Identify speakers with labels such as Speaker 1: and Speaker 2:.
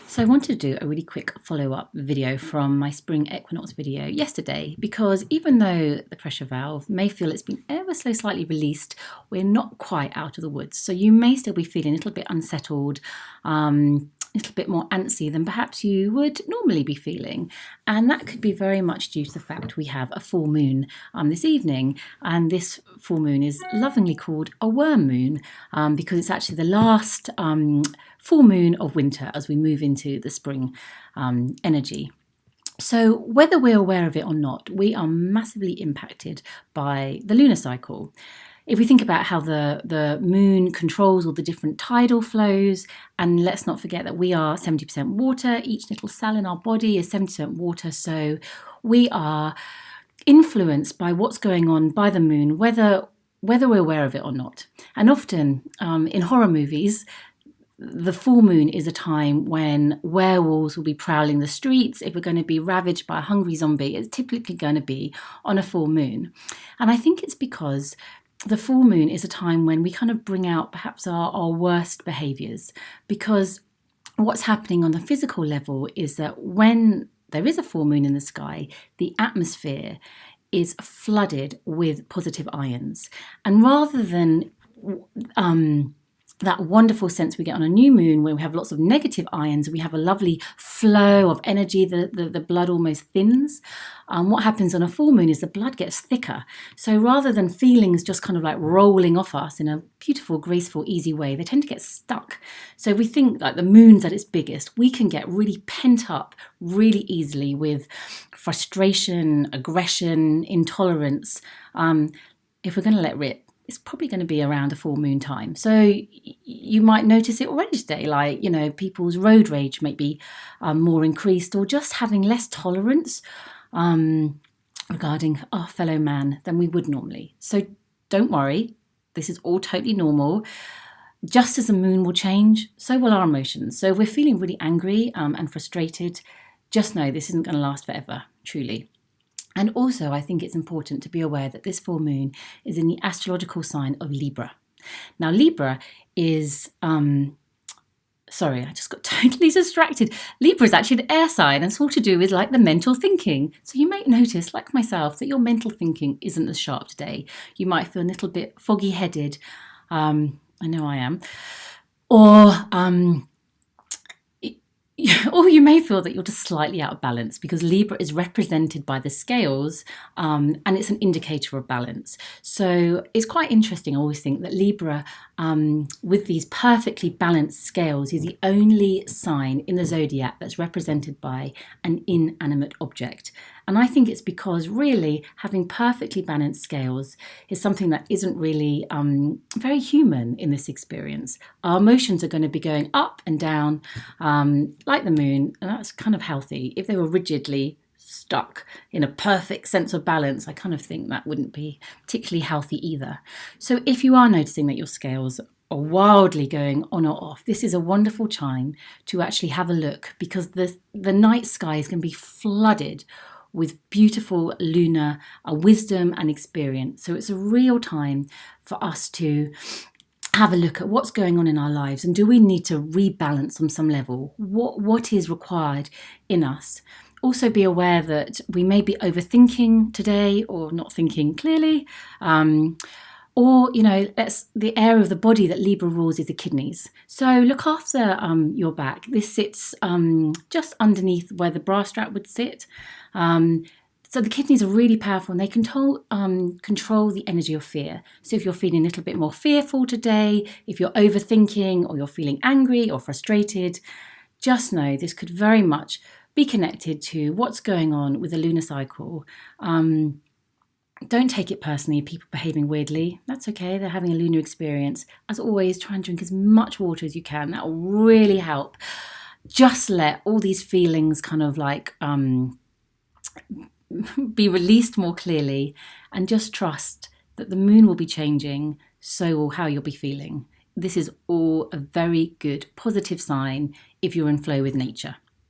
Speaker 1: So I wanted to do a really quick follow-up video from my spring equinox video yesterday because even though the pressure valve may feel it's been ever so slightly released, we're not quite out of the woods. So you may still be feeling a little bit unsettled, a little bit more antsy than perhaps you would normally be feeling. And that could be very much due to the fact we have a full moon this evening. And this full moon is lovingly called a worm moon because it's actually the last full moon of winter as we move into the spring energy. So whether we're aware of it or not, we are massively impacted by the lunar cycle. If we think about how the moon controls all the different tidal flows, and let's not forget that we are 70% water, each little cell in our body is 70% water, so we are influenced by what's going on by the moon, whether we're aware of it or not. And often in horror movies, the full moon is a time when werewolves will be prowling the streets. If we're going to be ravaged by a hungry zombie, it's typically going to be on a full moon. And I think it's because the full moon is a time when we kind of bring out perhaps our worst behaviours, because what's happening on the physical level is that when there is a full moon in the sky, the atmosphere is flooded with positive ions. And rather than that wonderful sense we get on a new moon where we have lots of negative ions, we have a lovely flow of energy, the blood almost thins. What happens on a full moon is the blood gets thicker. So rather than feelings just kind of like rolling off us in a beautiful, graceful, easy way, they tend to get stuck. So if we think like the moon's at its biggest, we can get really pent up really easily with frustration, aggression, intolerance. If we're going to let rip, it's probably going to be around a full moon time. So you might notice it already today, like, people's road rage may be more increased, or just having less tolerance regarding our fellow man than we would normally. So don't worry, this is all totally normal. Just as the moon will change, so will our emotions. So if we're feeling really angry and frustrated, just know this isn't going to last forever, truly. And also, I think it's important to be aware that this full moon is in the astrological sign of Libra. Now, Libra is, sorry, I just got totally distracted. Libra is actually an air sign, and it's all to do with like the mental thinking. So you may notice, like myself, that your mental thinking isn't as sharp today. You might feel a little bit foggy-headed. I know I am. Or you may feel that you're just slightly out of balance because Libra is represented by the scales and it's an indicator of balance. So it's quite interesting. I always think that Libra, with these perfectly balanced scales, is the only sign in the zodiac that's represented by an inanimate object. And I think it's because really having perfectly balanced scales is something that isn't really very human in this experience. Our emotions are going to be going up and down like the moon, and that's kind of healthy. If they were rigidly stuck in a perfect sense of balance, I kind of think that wouldn't be particularly healthy either. So if you are noticing that your scales are wildly going on or off, this is a wonderful time to actually have a look, because the night sky is going to be flooded with beautiful lunar wisdom and experience. So it's a real time for us to have a look at what's going on in our lives, and do we need to rebalance on some level? What is required in us? Also be aware that we may be overthinking today or not thinking clearly. Or, the area of the body that Libra rules is the kidneys. So look after your back. This sits just underneath where the bra strap would sit. So the kidneys are really powerful, and they control the energy of fear. So if you're feeling a little bit more fearful today, if you're overthinking, or you're feeling angry or frustrated, just know this could very much be connected to what's going on with the lunar cycle. Don't take it personally, people behaving weirdly. That's okay, they're having a lunar experience. As always, try and drink as much water as you can. That will really help. Just let all these feelings kind of like be released more clearly, and just trust that the moon will be changing, so will how you'll be feeling. This is all a very good, positive sign if you're in flow with nature.